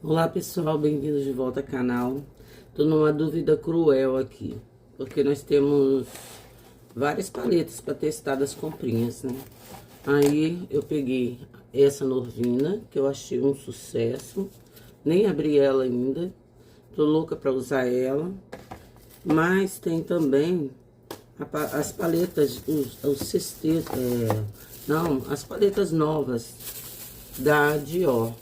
Olá pessoal, bem-vindos de volta ao canal. Tô numa dúvida cruel aqui, porque nós temos várias paletas para testar das comprinhas, né? Aí eu peguei essa Norvina, que eu achei um sucesso, nem abri ela ainda, tô louca para usar ela. Mas tem também as paletas, os cestetos, não, as paletas novas da Dior.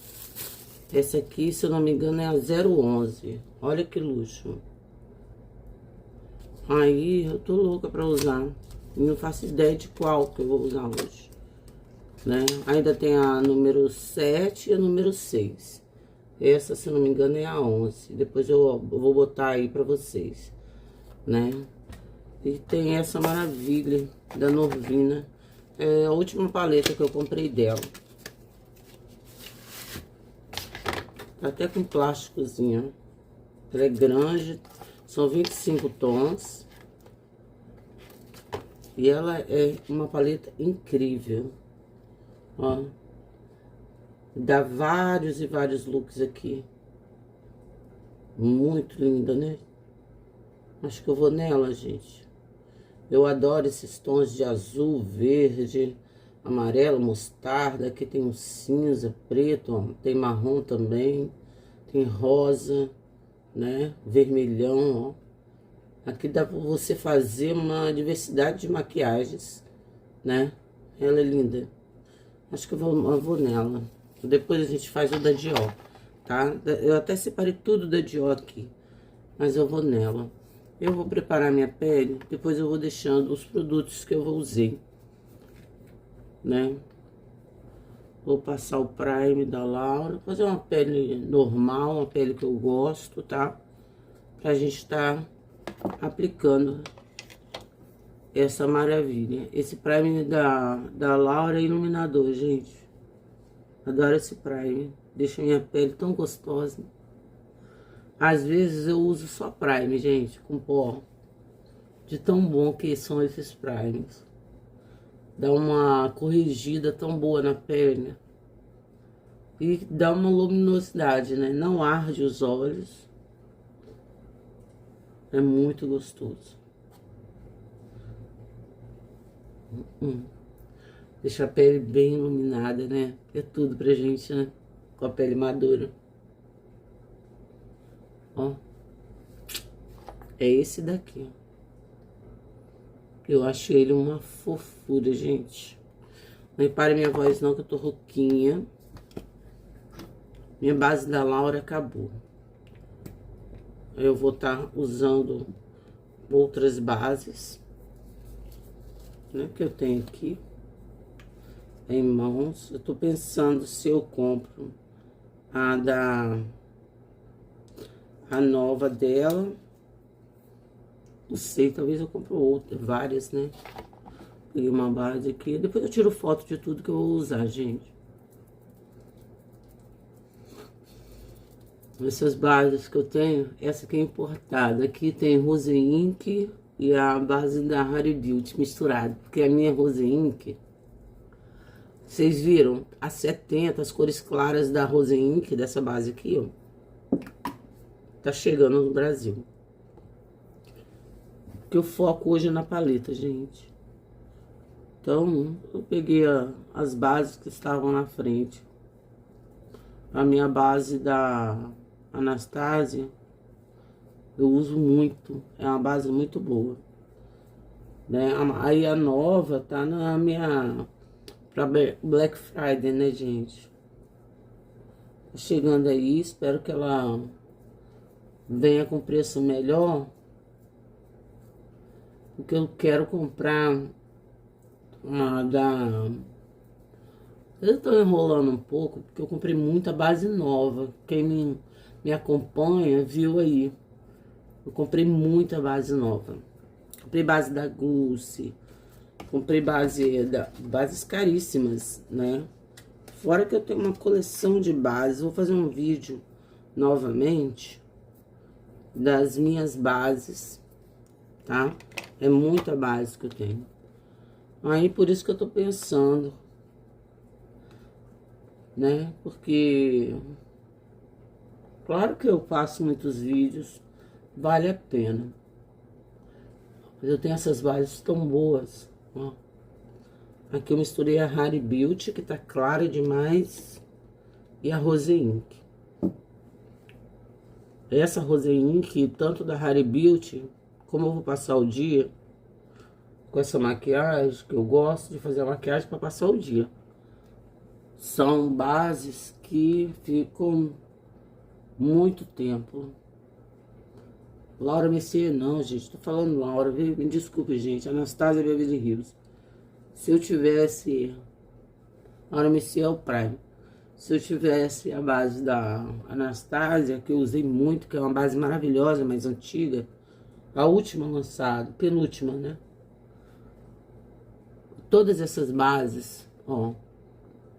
Essa aqui, se eu não me engano, é a 011. Olha que luxo. Aí, eu tô louca pra usar. E não faço ideia de qual que eu vou usar hoje, né? Ainda tem a número 7 e a número 6. Essa, se eu não me engano, é a 11. Depois eu vou botar aí pra vocês, né? E tem essa maravilha da Norvina. É a última paleta que eu comprei dela. Tá até com plásticozinho. Ela é grande, são 25 tons. E ela é uma paleta incrível. Ó. Dá vários e vários looks aqui. Muito linda, né? Acho que eu vou nela, gente. Eu adoro esses tons de azul, verde, amarelo, mostarda. Aqui tem um cinza, preto, ó. Tem marrom também. Tem rosa, né? Vermelhão, ó. Aqui dá pra você fazer uma diversidade de maquiagens, né? Ela é linda. Acho que eu vou nela. Depois a gente faz o da Dior, tá? Eu até separei tudo da Dior aqui, mas eu vou nela. Eu vou preparar minha pele, depois eu vou deixando os produtos que eu vou usar, né? Vou passar o Prime da Laura, fazer uma pele normal, uma pele que eu gosto, tá? Pra gente tá aplicando essa maravilha. Esse Prime da Laura é iluminador, gente. Adoro esse Prime. Deixa minha pele tão gostosa. Às vezes eu uso só Prime, gente, com pó. De tão bom que são esses Primes. Dá uma corrigida tão boa na pele. E dá uma luminosidade, né? Não arde os olhos. É muito gostoso. Deixa a pele bem iluminada, né? É tudo pra gente, né? Com a pele madura. Ó. É esse daqui. Eu acho ele uma fofura, gente. Não repare minha voz não, que eu tô rouquinha. Minha base da Laura acabou. Eu vou estar usando outras bases, né? Que eu tenho aqui em mãos. Eu tô pensando se eu compro a nova dela. Não sei, talvez eu compre outra, várias, né? Peguei uma base aqui. Depois eu tiro foto de tudo que eu vou usar, gente. Essas bases que eu tenho, essa aqui é importada. Aqui tem Rose Ink e a base da Harry Beauty misturada. Porque a minha Rose Ink, vocês viram? A 70, as cores claras da Rose Ink, dessa base aqui, ó. Tá chegando no Brasil. Que eu foco hoje na paleta, gente. Então, eu peguei as bases que estavam na frente. A minha base da Anastasia, eu uso muito. É uma base muito boa, né? Aí a nova tá na minha... pra Black Friday, né, gente? Tá chegando aí, espero que ela venha com preço melhor. Porque eu quero comprar uma da... Eu tô enrolando um pouco, porque eu comprei muita base nova. Quem me acompanha viu aí. Eu comprei muita base nova. Comprei base da Gucci. Comprei bases caríssimas, né? Fora que eu tenho uma coleção de bases. Vou fazer um vídeo novamente das minhas bases, tá? É muita base que eu tenho. Aí, por isso que eu tô pensando, né? Porque Claro que eu faço muitos vídeos, vale a pena. Mas eu tenho essas bases tão boas, ó. Aqui eu misturei a Rare Beauty, que tá clara demais, e a Rose Ink. Essa Rose Ink, tanto da Rare Beauty, como eu vou passar o dia com essa maquiagem, que eu gosto de fazer a maquiagem para passar o dia. São bases que ficam muito tempo. Laura Mercier não, gente, tô falando Laura, me desculpe, gente, Anastasia Beverly Hills. Se eu tivesse, Laura Mercier é o Prime. Se eu tivesse a base da Anastasia, que eu usei muito, que é uma base maravilhosa, mais antiga, a última lançada, penúltima, né? Todas essas bases, ó,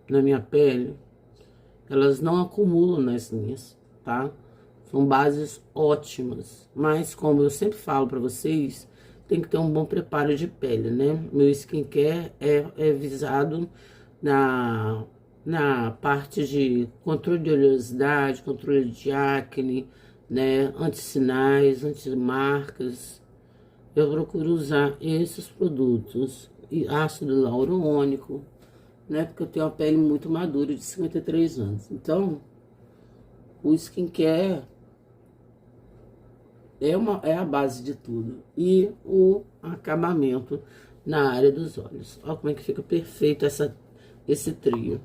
na minha pele, elas não acumulam nas linhas, tá? São bases ótimas, mas como eu sempre falo pra vocês, tem que ter um bom preparo de pele, né? Meu skincare é visado na parte de controle de oleosidade, controle de acne, né? Antissinais, antimarcas. Eu procuro usar esses produtos. E ácido hialurônico, né? Porque eu tenho uma pele muito madura de 53 anos. Então, o skincare é a base de tudo. E o acabamento na área dos olhos. Olha como é que fica perfeito esse trio.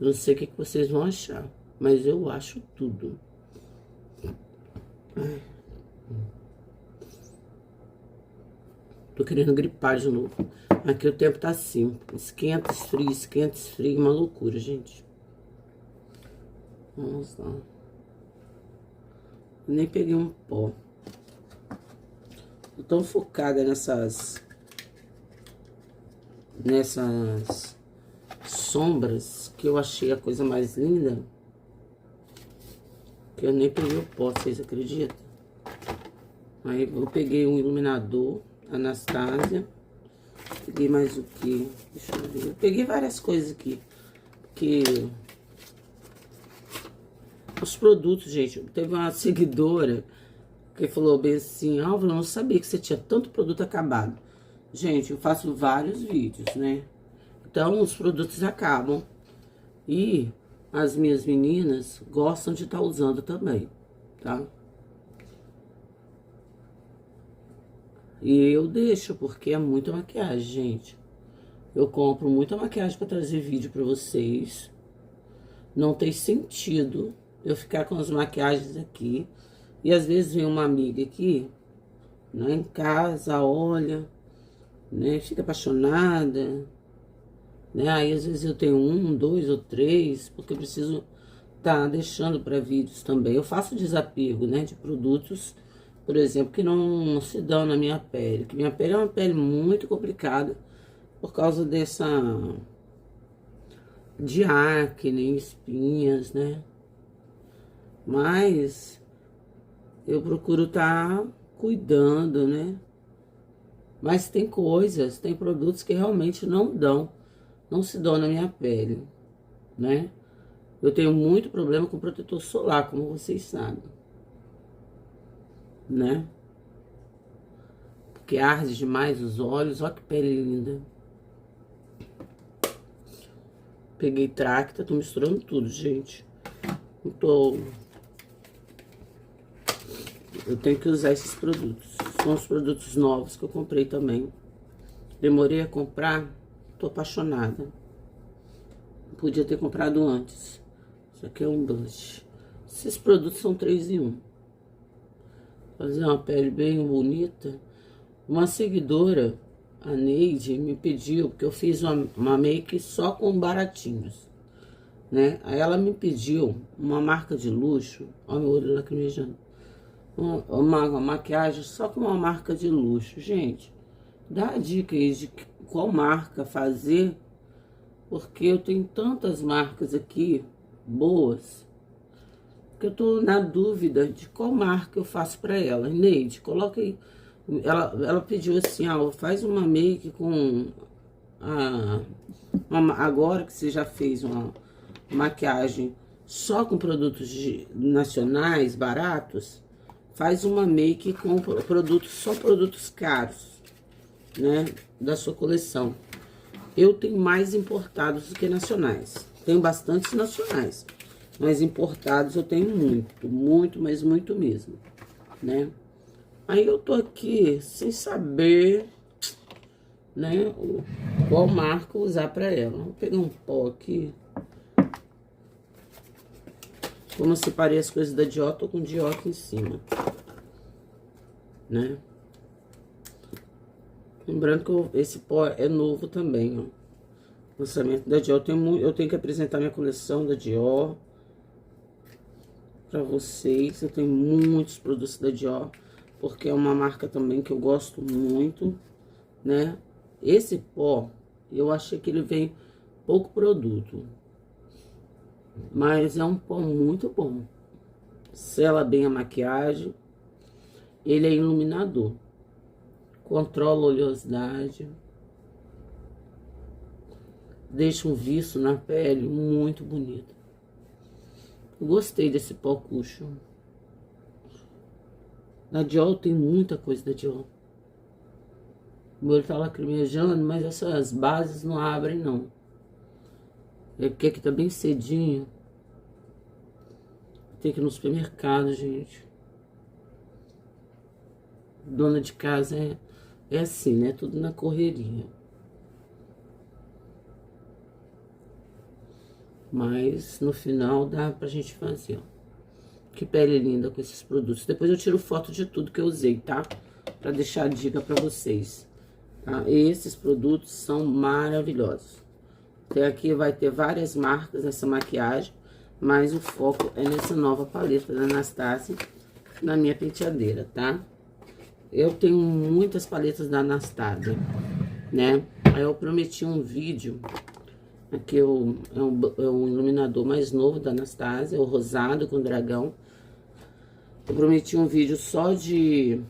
Eu não sei o que vocês vão achar, mas eu acho tudo. Ai. Tô querendo gripar de novo. Aqui o tempo tá assim. Esquenta, esfria, uma loucura, gente. Vamos lá. Nem peguei um pó. Tô tão focada nessas sombras que eu achei a coisa mais linda. Que eu nem peguei o pó, vocês acreditam? Aí eu peguei um iluminador Anastasia. Peguei mais o que? Deixa eu ver. Eu peguei várias coisas aqui. Porque os produtos, gente, teve uma seguidora que falou bem assim: Álvaro, eu não sabia que você tinha tanto produto acabado. Gente, eu faço vários vídeos, né? Então, os produtos acabam. E as minhas meninas gostam de estar usando também, tá? E eu deixo, porque é muita maquiagem, gente. Eu compro muita maquiagem pra trazer vídeo pra vocês. Não tem sentido eu ficar com as maquiagens aqui. E às vezes vem uma amiga aqui, né, em casa, olha, né, fica apaixonada, né? Aí às vezes eu tenho 1, 2 ou 3, porque eu preciso tá deixando para vídeos também. Eu faço desapego, né, de produtos, por exemplo, que não se dão na minha pele. Que minha pele é uma pele muito complicada por causa de acne, espinhas, né? Mas eu procuro estar cuidando, né? Mas tem coisas, tem produtos que realmente não se dão na minha pele, né? Eu tenho muito problema com protetor solar, como vocês sabem, né? Porque arde demais os olhos, olha que pele linda. Peguei Tracta, tô misturando tudo, gente. Eu tenho que usar esses produtos. São os produtos novos que eu comprei também. Demorei a comprar, tô apaixonada. Podia ter comprado antes. Isso aqui é um blush. Esses produtos são 3 em 1. Fazer uma pele bem bonita. Uma seguidora, a Neide, me pediu, porque eu fiz uma make só com baratinhos, né? Aí ela me pediu uma marca de luxo. Olha meu olho lacrimejando. Uma maquiagem só com uma marca de luxo. Gente, dá a dica aí de qual marca fazer, porque eu tenho tantas marcas aqui boas que eu tô na dúvida de qual marca eu faço pra ela. Neide, coloca aí. Ela pediu assim: faz uma make com agora que você já fez uma maquiagem só com produtos nacionais, baratos, faz uma make com produtos, só produtos caros, né, da sua coleção. Eu tenho mais importados do que nacionais. Tenho bastantes nacionais, mas importados eu tenho muito, mas muito mesmo, né? Aí eu tô aqui sem saber, né, qual marca usar pra ela. Vou pegar um pó aqui. Como eu separei as coisas da Dior, tô com Dior aqui em cima, né? Lembrando que esse pó é novo também, ó. Lançamento da Dior. Eu tenho que apresentar minha coleção da Dior pra vocês. Eu tenho muitos produtos da Dior, porque é uma marca também que eu gosto muito, né? Esse pó, eu achei que ele vem pouco produto, mas é um pó muito bom. Sela bem a maquiagem. Ele é iluminador. Controla a oleosidade. Deixa um viço na pele muito bonito. Gostei desse pó cushion. Na Dior tem muita coisa da Dior. O meu tá lacrimejando, mas essas bases não abrem, não. É porque aqui tá bem cedinho. Tem que ir no supermercado, gente. Dona de casa é assim, né? Tudo na correria. Mas no final dá pra gente fazer, ó. Que pele linda com esses produtos. Depois eu tiro foto de tudo que eu usei, tá? Pra deixar a dica pra vocês. Tá? E esses produtos são maravilhosos. Até aqui vai ter várias marcas nessa maquiagem, mas o foco é nessa nova paleta da Anastasia, na minha penteadeira, tá? Eu tenho muitas paletas da Anastasia, né? Aí eu prometi um vídeo, aqui é um iluminador mais novo da Anastasia, o rosado com dragão. Eu prometi um vídeo só de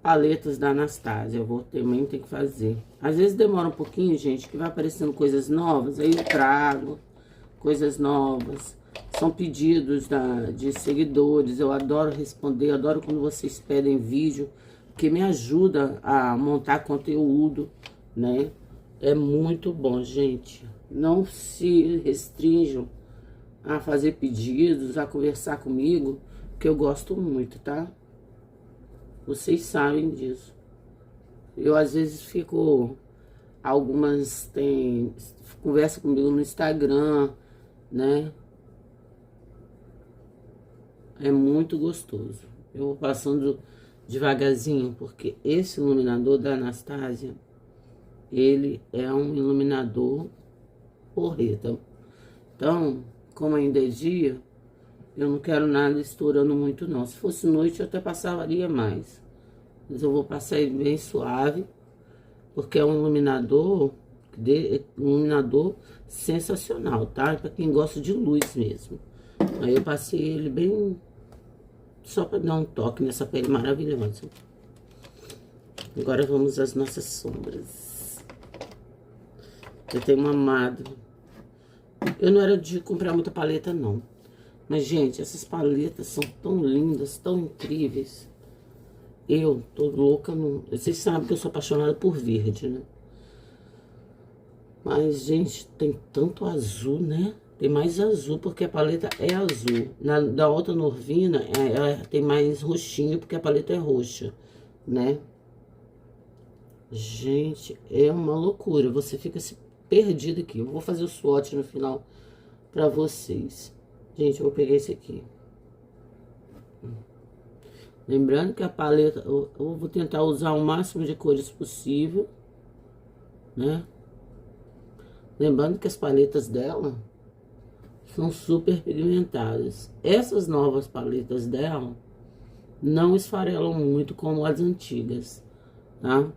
paletas da Anastasia, também tem que fazer. Às vezes demora um pouquinho, gente, que vai aparecendo coisas novas, aí eu trago coisas novas. São pedidos de seguidores, eu adoro responder, adoro quando vocês pedem vídeo, que me ajuda a montar conteúdo, né? É muito bom, gente. Não se restringam a fazer pedidos, a conversar comigo, que eu gosto muito, tá? Vocês sabem disso. Eu, às vezes, conversa comigo no Instagram, né? É muito gostoso. Eu vou passando devagarzinho, porque esse iluminador da Anastasia, ele é um iluminador porreta. Então, como ainda é dia, eu não quero nada estourando muito, não. Se fosse noite, eu até passaria mais. Mas eu vou passar ele bem suave, porque é um iluminador sensacional, tá? Para quem gosta de luz mesmo. Aí eu passei ele bem, só para dar um toque nessa pele maravilhosa. Agora vamos às nossas sombras. Eu tenho amado. Eu não era de comprar muita paleta, não. Mas, gente, essas paletas são tão lindas, tão incríveis. Eu tô louca no... Vocês sabem que eu sou apaixonada por verde, né? Mas, gente, tem tanto azul, né? Tem mais azul, porque a paleta é azul. Da outra Norvina, ela tem mais roxinho, porque a paleta é roxa, né? Gente, é uma loucura. Você fica se perdido aqui. Eu vou fazer o swatch no final pra vocês. Gente, eu vou pegar esse aqui. Lembrando que a paleta, eu vou tentar usar o máximo de cores possível, né? Lembrando que as paletas dela são super pigmentadas. Essas novas paletas dela não esfarelam muito como as antigas, tá?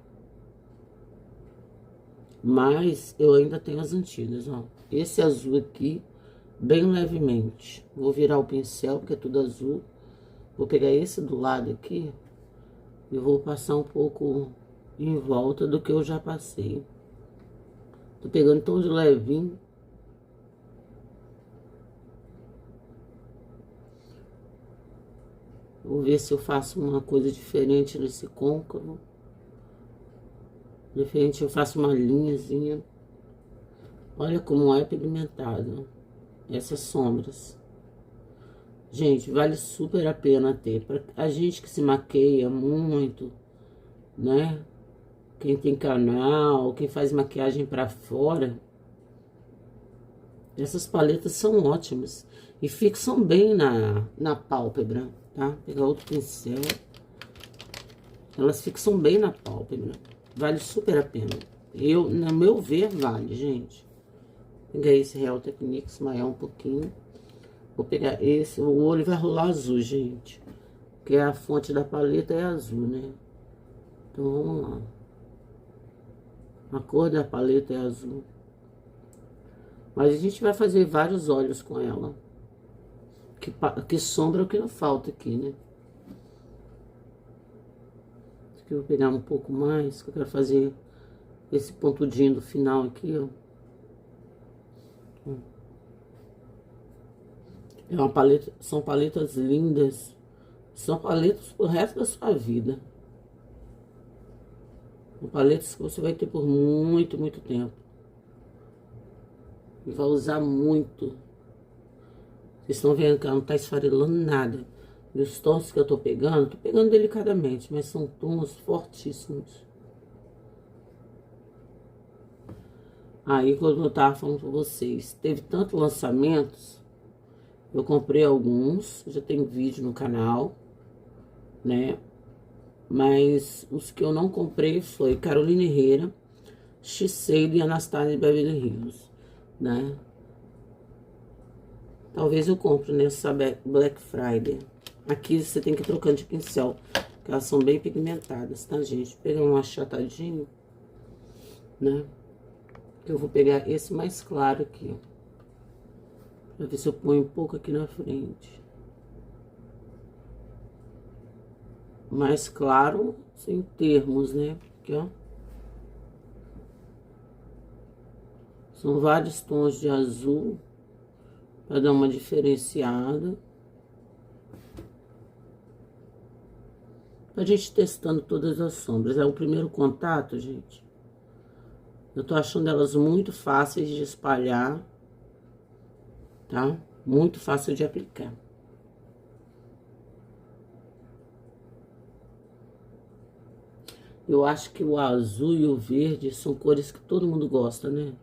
Mas eu ainda tenho as antigas, ó. Esse azul aqui, bem levemente. Vou virar o pincel, porque é tudo azul. Vou pegar esse do lado aqui e vou passar um pouco em volta do que eu já passei. Tô pegando tão de levinho. Vou ver se eu faço uma coisa diferente nesse côncavo. Diferente, eu faço uma linhazinha. Olha como é pigmentado essas sombras. Gente, vale super a pena ter. Pra a gente que se maqueia muito, né? Quem tem canal, quem faz maquiagem pra fora. Essas paletas são ótimas. E fixam bem na pálpebra, tá? Vou pegar outro pincel. Elas fixam bem na pálpebra. Vale super a pena. No meu ver, vale, gente. Vou pegar esse Real Techniques maior um pouquinho. Vou pegar esse. O olho vai rolar azul, gente. Porque a fonte da paleta é azul, né? Então, vamos lá. A cor da paleta é azul. Mas a gente vai fazer vários olhos com ela. Que sombra é o que não falta aqui, né? Aqui eu vou pegar um pouco mais, que eu quero fazer esse pontudinho do final aqui, ó. É uma paleta, são paletas lindas. São paletas pro resto da sua vida. São paletas que você vai ter por muito, muito tempo. E vai usar muito. Vocês estão vendo que ela não tá esfarelando nada. E os tons que eu tô pegando delicadamente, mas são tons fortíssimos. Aí, quando eu tava falando pra vocês, teve tantos lançamentos, eu comprei alguns, já tem vídeo no canal, né? Mas os que eu não comprei foi Carolina Herrera, Shiseido e Anastasia Beverly Hills, né? Talvez eu compre nessa Black Friday. Aqui você tem que ir trocando de pincel, porque elas são bem pigmentadas, tá, gente? Vou pegar um achatadinho, né? Eu vou pegar esse mais claro aqui, ó. Pra ver se eu ponho um pouco aqui na frente. Mais claro, sem termos, né? Aqui, ó. São vários tons de azul, pra dar uma diferenciada. A gente testando todas as sombras. É o primeiro contato, gente. Eu tô achando elas muito fáceis de espalhar, tá? Muito fácil de aplicar. Eu acho que o azul e o verde são cores que todo mundo gosta, né?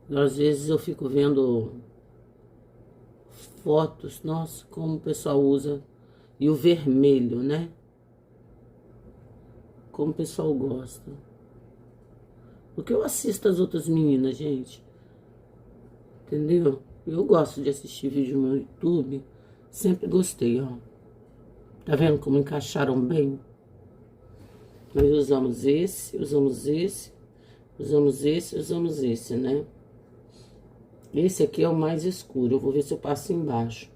Às vezes eu fico vendo fotos, nossa, como o pessoal usa. E o vermelho, né? Como o pessoal gosta. Porque eu assisto as outras meninas, gente. Entendeu? Eu gosto de assistir vídeo no YouTube. Sempre gostei, ó. Tá vendo como encaixaram bem? Nós usamos esse, usamos esse, usamos esse, usamos esse, né? Esse aqui é o mais escuro. Eu vou ver se eu passo embaixo.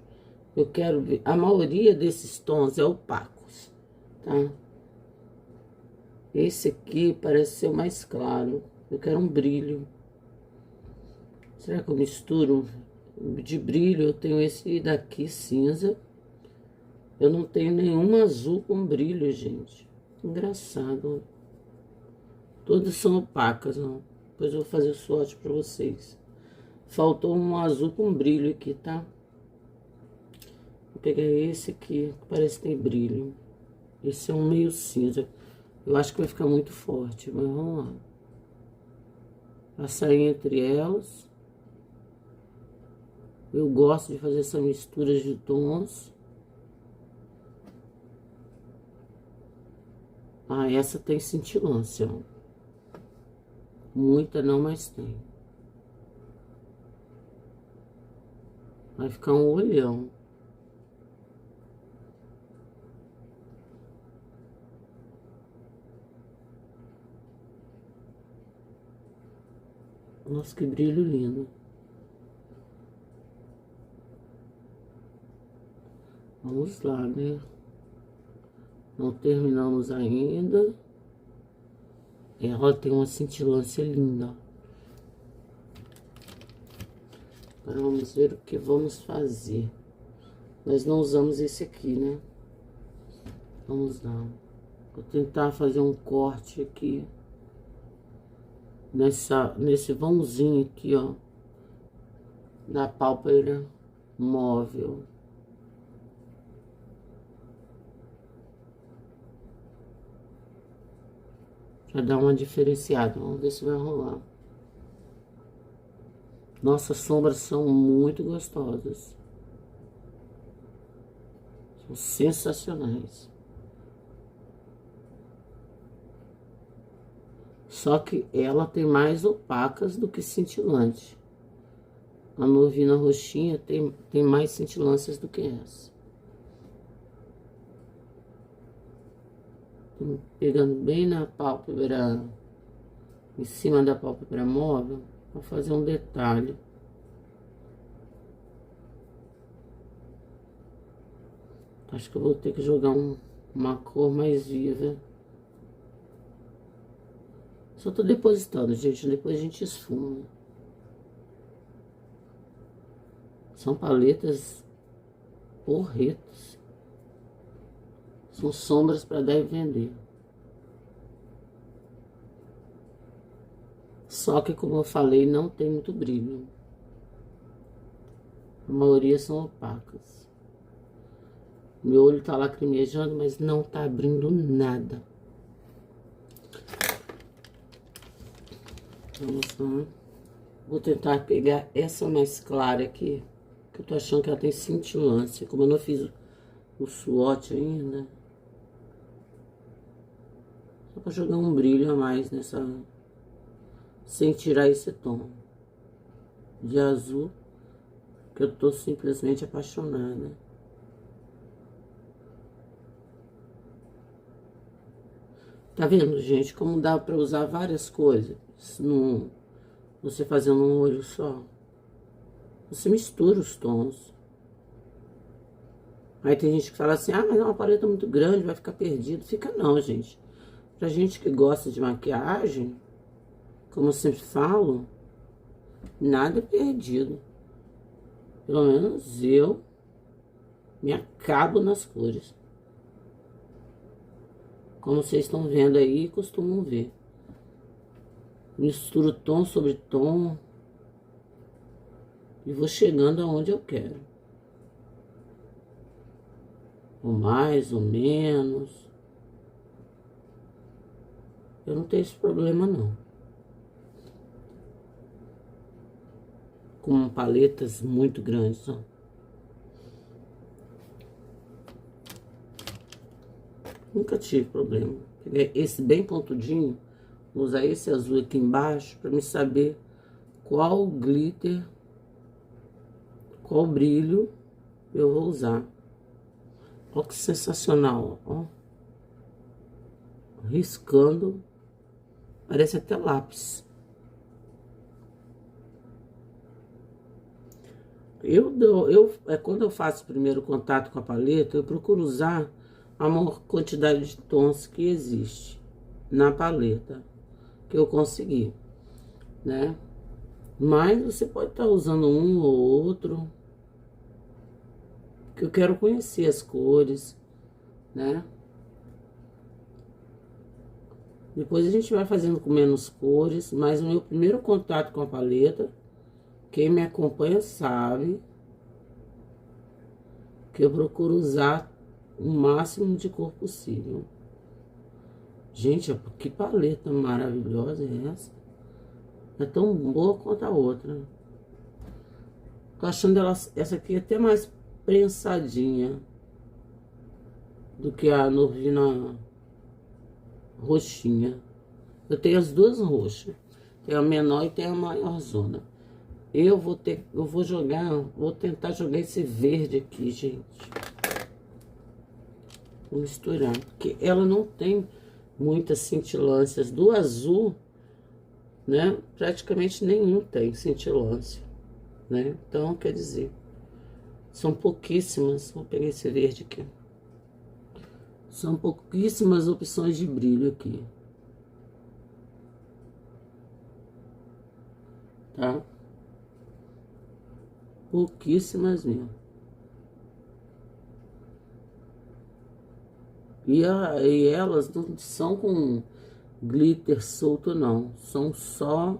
Eu quero ver. A maioria desses tons é opacos, tá? Esse aqui parece ser o mais claro. Eu quero um brilho. Será que eu misturo? De brilho, eu tenho esse daqui cinza. Eu não tenho nenhum azul com brilho, gente. Engraçado. Todas são opacas, ó. Depois eu vou fazer o swatch pra vocês. Faltou um azul com brilho aqui, tá? Vou pegar esse aqui, que parece que tem brilho. Esse é um meio cinza. Eu acho que vai ficar muito forte, mas vamos lá. Passar entre elas. Eu gosto de fazer essa mistura de tons. Ah, essa tem cintilância, ó. Muita não, mas tem. Vai ficar um olhão. Nossa, que brilho lindo. Vamos lá, né? Não terminamos ainda. Ela tem uma cintilância linda. Agora vamos ver o que vamos fazer. Nós não usamos esse aqui, né? Vamos lá. Vou tentar fazer um corte aqui. Nesse vãozinho aqui, ó. Na pálpebra móvel. Pra dar uma diferenciada. Vamos ver se vai rolar. Nossas sombras são muito gostosas. São sensacionais. Só que ela tem mais opacas do que cintilante. A Norvina roxinha tem mais cintilâncias do que essa. Tô pegando bem na pálpebra, em cima da pálpebra móvel, para fazer um detalhe. Acho que eu vou ter que jogar uma cor mais viva. Só tô depositando, gente, depois a gente esfuma. São paletas porretas. São sombras para dar e vender. Só que, como eu falei, não tem muito brilho. A maioria são opacas. Meu olho tá lacrimejando, mas não tá abrindo nada. Vamos lá. Vou tentar pegar essa mais clara aqui, que eu tô achando que ela tem cintilância. Como eu não fiz o swatch ainda. Só pra jogar um brilho a mais nessa... Sem tirar esse tom de azul, que eu tô simplesmente apaixonada. Tá vendo, gente, como dá pra usar várias coisas você fazendo um olho só? Você mistura os tons. Aí tem gente que fala assim, ah, mas é uma paleta muito grande, vai ficar perdido. Fica não, gente. Pra gente que gosta de maquiagem, como eu sempre falo, nada é perdido. Pelo menos eu me acabo nas cores. Como vocês estão vendo aí, costumam ver. Misturo tom sobre tom. E vou chegando aonde eu quero. Ou mais, ou menos. Eu não tenho esse problema, não. Com paletas muito grandes, ó. Nunca tive problema. Peguei esse bem pontudinho. Vou usar esse azul aqui embaixo para me saber qual glitter, qual brilho eu vou usar. Olha que sensacional, ó. Riscando. Parece até lápis. Quando eu faço o primeiro contato com a paleta, eu procuro usar a maior quantidade de tons que existe na paleta que eu consegui, né? Mas você pode estar usando um ou outro, que eu quero conhecer as cores, né? Depois a gente vai fazendo com menos cores, mas o meu primeiro contato com a paleta, quem me acompanha sabe que eu procuro usar o máximo de cor possível. Gente, que paleta maravilhosa é essa? É tão boa quanto a outra. Tô achando essa aqui até mais prensadinha do que a Norvina roxinha. Eu tenho as duas roxas. Tem a menor e tem a maior zona. Vou tentar jogar esse verde aqui, gente. Vou misturar, porque ela não tem muitas cintilâncias. Do azul, né, praticamente nenhum tem cintilância, né? Então, quer dizer, são pouquíssimas. Vou pegar esse verde aqui. São pouquíssimas opções de brilho aqui. Tá? Pouquíssimas mesmo. E elas não são com glitter solto, não. São só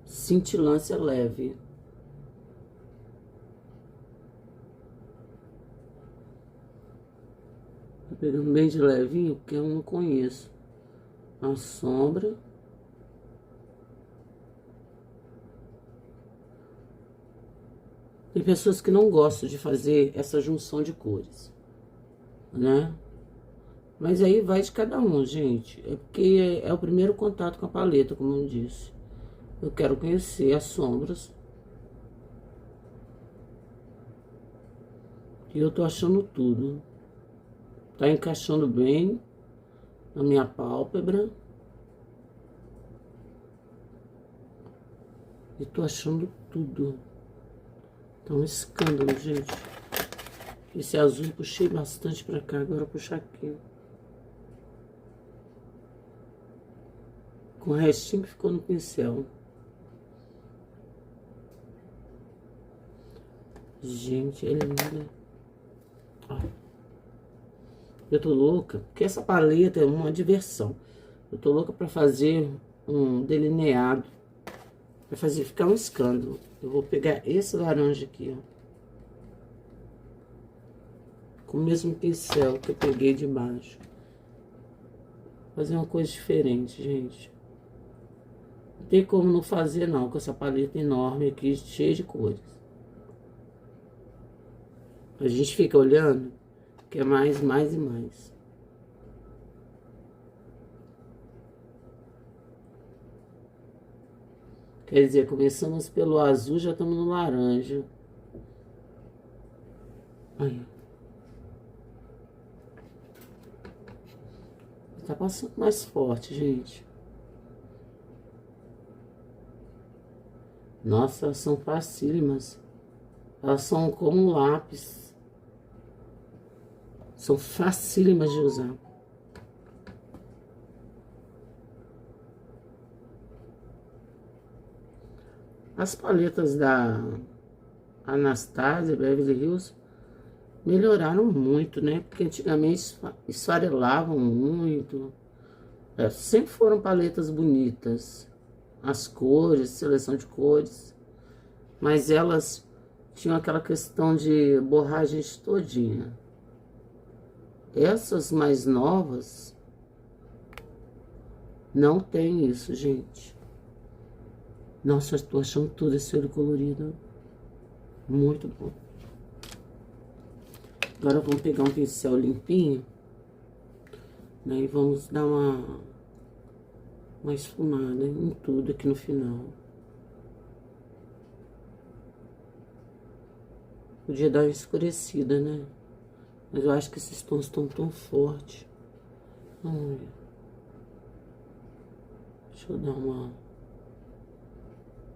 cintilância leve. Tô pegando bem de levinho, porque eu não conheço. A sombra. Tem pessoas que não gostam de fazer essa junção de cores, né? Mas aí vai de cada um, gente. É porque é o primeiro contato com a paleta, como eu disse. Eu quero conhecer as sombras. E eu tô achando tudo. Tá encaixando bem na minha pálpebra. E tô achando tudo. Tá um escândalo, gente. Esse azul eu puxei bastante pra cá, agora eu vou puxar aqui. Com o restinho que ficou no pincel. Gente, é linda. Ó. Eu tô louca, porque essa paleta é uma diversão. Eu tô louca pra fazer um delineado. Pra fazer ficar um escândalo. Eu vou pegar esse laranja aqui, ó. Com o mesmo pincel que eu peguei de baixo. Fazer uma coisa diferente, gente. Não tem como não fazer, não, com essa paleta enorme aqui, cheia de cores. A gente fica olhando, quer mais, mais e mais. Quer dizer, começamos pelo azul, já estamos no laranja. Aí. Tá passando mais forte, gente. Nossa, elas são facílimas. Elas são como um lápis. São facílimas de usar. As paletas da Anastasia, Beverly Hills, melhoraram muito, né? Porque antigamente esfarelavam muito. Sempre foram paletas bonitas. As cores, seleção de cores. Mas elas tinham aquela questão de borragens todinha. Essas mais novas não tem isso, gente. Nossa, eu tô achando tudo esse olho colorido. Muito bom. Agora vamos pegar um pincel limpinho, né, e vamos dar uma esfumada em tudo aqui no final. Podia dar uma escurecida, né? Mas eu acho que esses tons estão tão fortes. Vamos ver. Deixa eu dar uma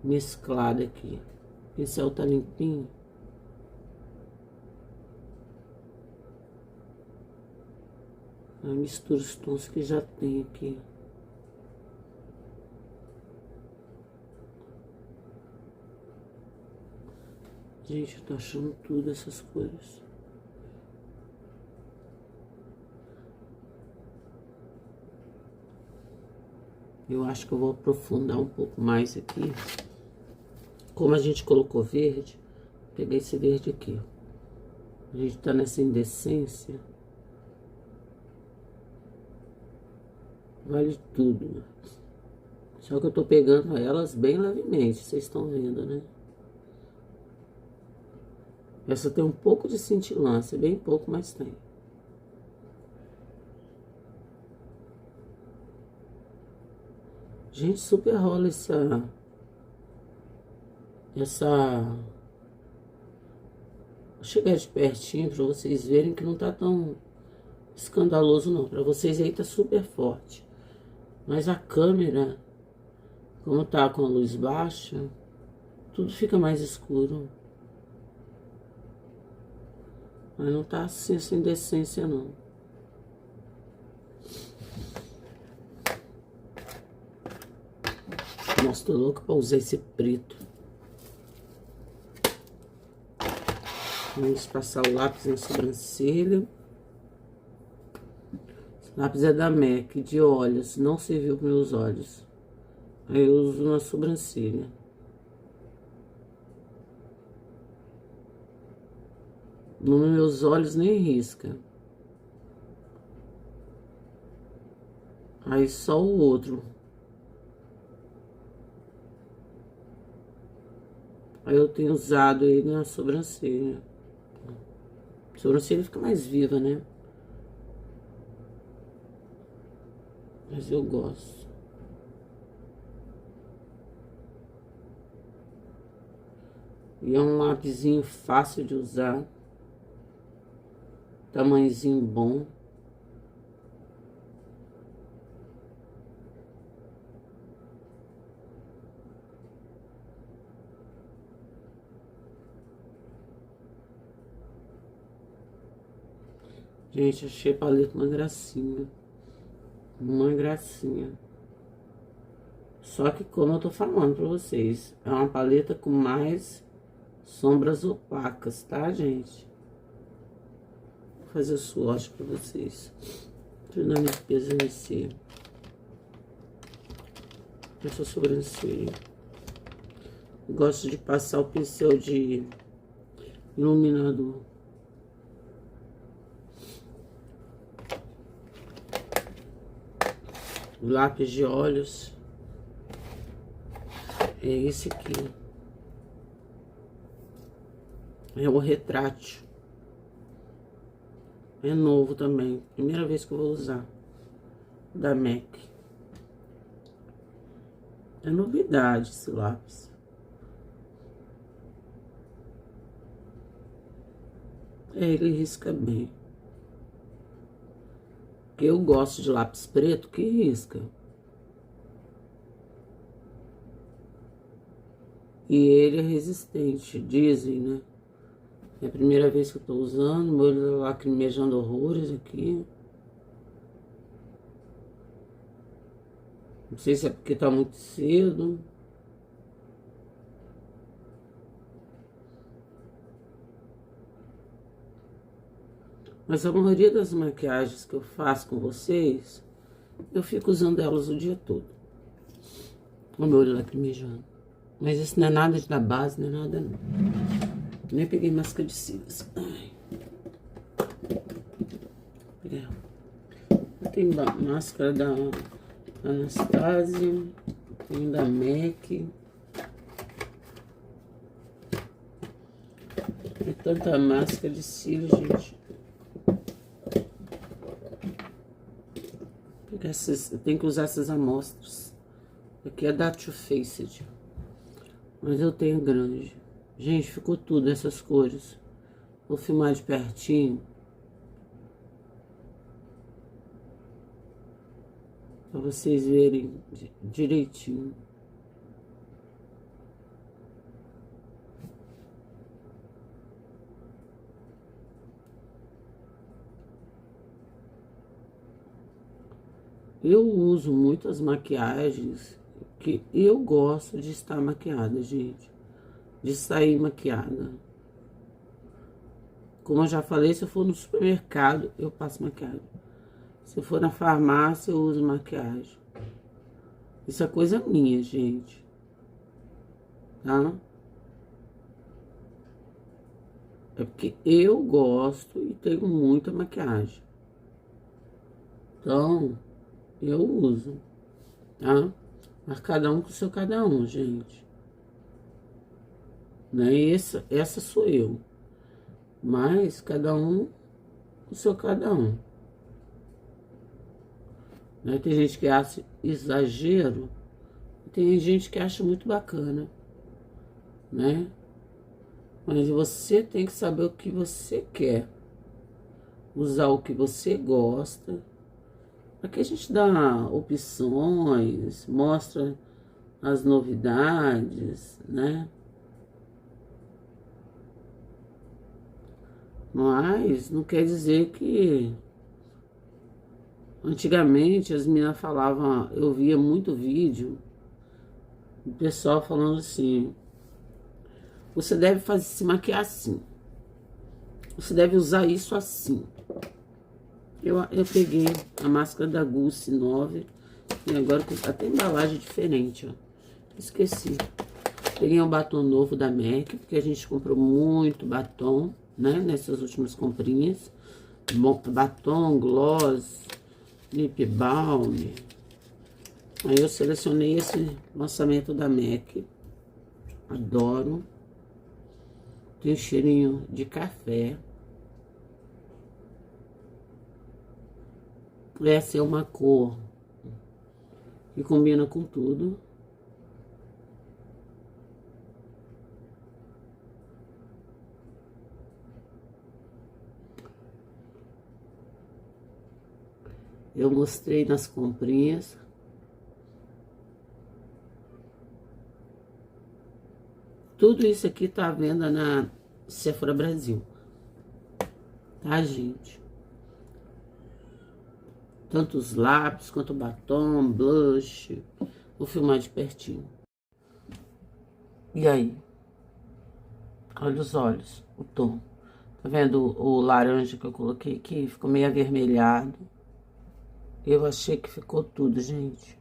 mesclada aqui. O pincel tá limpinho. Eu misturo os tons que já tem aqui. Gente, eu tô achando tudo essas cores. Eu acho que eu vou aprofundar um pouco mais aqui. Como a gente colocou verde, peguei esse verde aqui. A gente tá nessa indecência. Vale tudo. Só que eu tô pegando elas bem levemente, vocês estão vendo, né? Essa tem um pouco de cintilância, bem pouco, mas tem. Gente, super rola Vou chegar de pertinho pra vocês verem que não tá tão escandaloso, não. Pra vocês aí tá super forte. Mas a câmera, como tá com a luz baixa, tudo fica mais escuro. Mas não tá assim, sem decência, não. Nossa, tô louca pra usar esse preto. Vamos passar o lápis na sobrancelha. Lápis é da MAC, de olhos. Não serviu para meus olhos. Aí eu uso na sobrancelha. Nos meus olhos nem risca. Aí só o outro. Aí eu tenho usado ele na sobrancelha. A sobrancelha fica mais viva, né? Mas eu gosto. E é um lapisinho fácil de usar. Tamanhozinho bom. Gente, achei a paleta uma gracinha. Uma gracinha. Só que, como eu tô falando pra vocês, é uma paleta com mais sombras opacas, tá, gente? Vou fazer o swatch pra vocês. Deixa eu dar uma limpeza nessa sobrancelha. Gosto de passar o pincel de iluminador. O lápis de olhos é esse aqui. É o retrátil. É novo também. Primeira vez que eu vou usar. Da MAC. É novidade esse lápis. Ele risca bem. Eu gosto de lápis preto que risca. E ele é resistente, dizem, né? É a primeira vez que eu tô usando, meu olho tá lacrimejando horrores aqui. Não sei se é porque tá muito cedo. Mas a maioria das maquiagens que eu faço com vocês, eu fico usando elas o dia todo. O meu olho lacrimejando. Mas isso não é nada de dar base, não é nada não. Nem peguei máscara de cílios. Ai. Tem máscara da Anastasia, tem da MAC. Tem tanta máscara de cílios, gente. Eu tenho que usar essas amostras. Aqui é da Too Faced. Mas eu tenho grande. Gente, ficou tudo essas cores. Vou filmar de pertinho. Pra vocês verem direitinho. Eu uso muitas maquiagens que eu gosto de estar maquiada, gente. De sair maquiada. Como eu já falei, se eu for no supermercado, eu passo maquiagem. Se eu for na farmácia, eu uso maquiagem. Isso é coisa minha, gente. Tá? É porque eu gosto e tenho muita maquiagem. Então, eu uso, tá? Mas cada um com o seu cada um, gente. Né? Essa sou eu. Mas cada um com o seu cada um. Né? Tem gente que acha exagero. Tem gente que acha muito bacana. Né? Mas você tem que saber o que você quer. Usar o que você gosta. Aqui a gente dá opções, mostra as novidades, né? Mas não quer dizer que... Antigamente as meninas falavam, eu via muito vídeo, o pessoal falando assim, você deve se maquiar assim, você deve usar isso assim. Eu peguei a máscara da Gucci 9. E agora com até embalagem diferente, ó. Esqueci. Peguei um batom novo da MAC, porque a gente comprou muito batom, né? Nessas últimas comprinhas. Batom, gloss, lip balm. Aí eu selecionei esse lançamento da MAC. Adoro. Tem um cheirinho de café. Essa é uma cor que combina com tudo. Eu mostrei nas comprinhas. Tudo isso aqui tá à venda na Sephora Brasil. Tá, gente? Tanto os lápis, quanto o batom, blush. Vou filmar de pertinho. E aí? Olha os olhos, o tom. Tá vendo o laranja que eu coloquei aqui? Ficou meio avermelhado. Eu achei que ficou tudo, gente.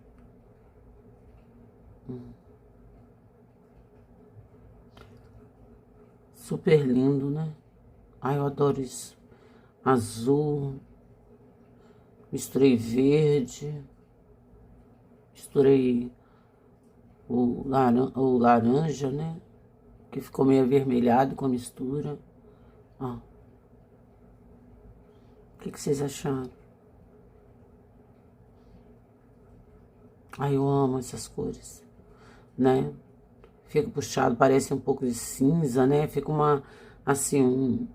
Super lindo, né? Ai, eu adoro isso. Azul. Misturei verde. Misturei o laranja, né? Que ficou meio avermelhado com a mistura. Ó. O que vocês acharam? Ai, eu amo essas cores, né? Fica puxado, parece um pouco de cinza, né? Fica assim,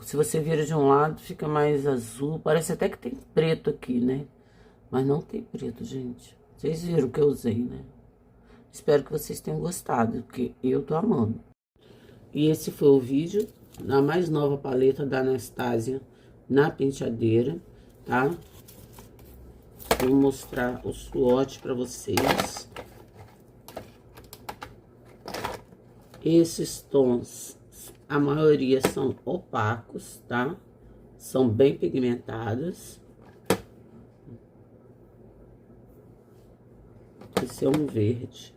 se você vira de um lado, fica mais azul. Parece até que tem preto aqui, né? Mas não tem preto, gente. Vocês viram o que eu usei, né? Espero que vocês tenham gostado, porque eu tô amando. E esse foi o vídeo da mais nova paleta da Anastasia na penteadeira, tá? Vou mostrar o swatch pra vocês. Esses tons, a maioria são opacos, tá? São bem pigmentadas. Esse é um verde.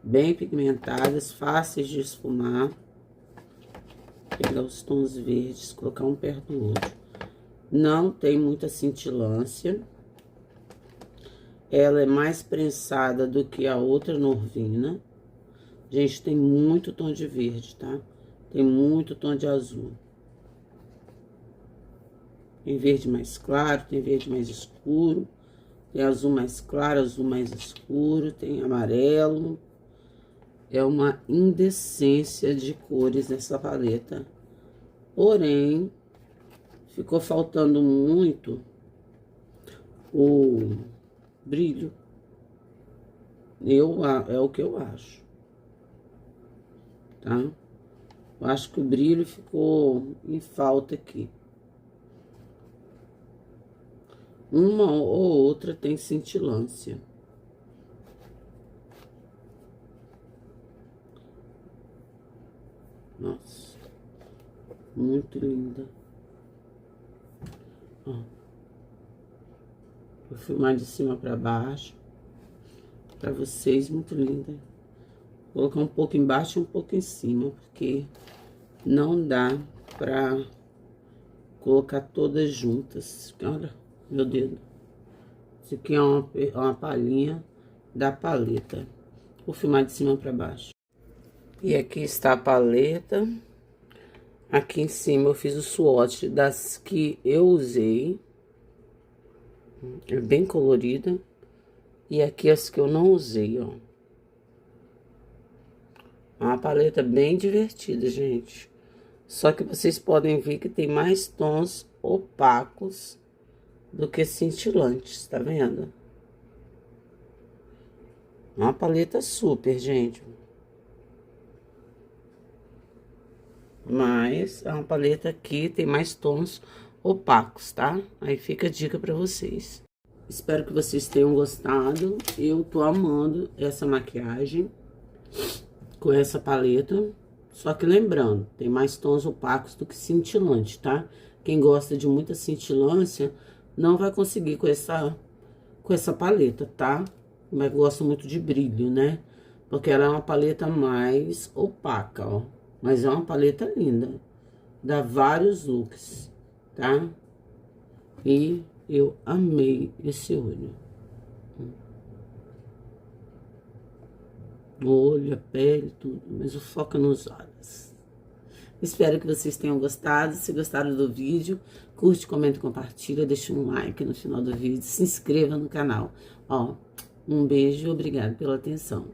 Bem pigmentadas, fáceis de esfumar. Pegar os tons verdes, colocar um perto do outro. Não tem muita cintilância. Ela é mais prensada do que a outra Norvina. Gente, tem muito tom de verde, tá? Tem muito tom de azul. Tem verde mais claro, tem verde mais escuro. Tem azul mais claro, azul mais escuro. Tem amarelo. É uma indecência de cores nessa paleta. Porém, ficou faltando muito o brilho. É o que eu acho. Tá? Eu acho que o brilho ficou em falta aqui. Uma ou outra tem cintilância. Nossa, muito linda. Ó. Vou filmar de cima pra baixo. Pra vocês, muito linda. Vou colocar um pouco embaixo e um pouco em cima, porque não dá pra colocar todas juntas. Olha, meu dedo. Isso aqui é uma palhinha da paleta. Vou filmar de cima pra baixo. E aqui está a paleta. Aqui em cima eu fiz o swatch das que eu usei. É bem colorida. E aqui as que eu não usei, ó. É uma paleta bem divertida, gente. Só que vocês podem ver que tem mais tons opacos do que cintilantes, tá vendo? É uma paleta super, gente. Mas é uma paleta que tem mais tons opacos, tá? Aí fica a dica pra vocês. Espero que vocês tenham gostado. Eu tô amando essa maquiagem com essa paleta. Só que lembrando, tem mais tons opacos do que cintilante, tá? Quem gosta de muita cintilância não vai conseguir com essa paleta, tá? Mas gosta muito de brilho, né? Porque ela é uma paleta mais opaca, ó. Mas é uma paleta linda. Dá vários looks, tá? E eu amei esse olho. O olho, a pele, tudo. Mas o foco é nos olhos. Espero que vocês tenham gostado. Se gostaram do vídeo, curte, comenta, compartilha. Deixa um like no final do vídeo. Se inscreva no canal. Ó, um beijo e obrigado pela atenção.